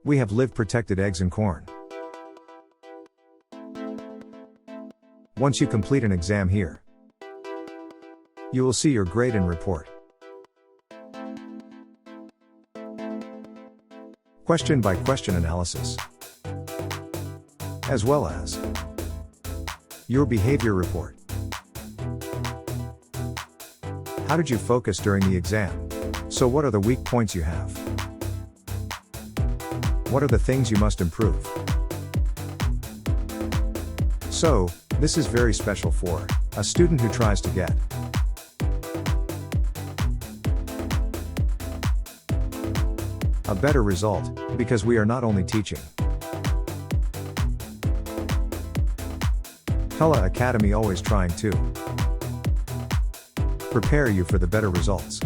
We have live protected eggs and corn. Once you complete an exam here, you will see your grade and report. Question by question analysis, as well as your behavior report. How did you focus during the exam? So what are the weak points you have? What are the things you must improve? So, this is very special for a student who tries to get a better result, because we are not only teaching Thula Academy, always trying to prepare you for the better results.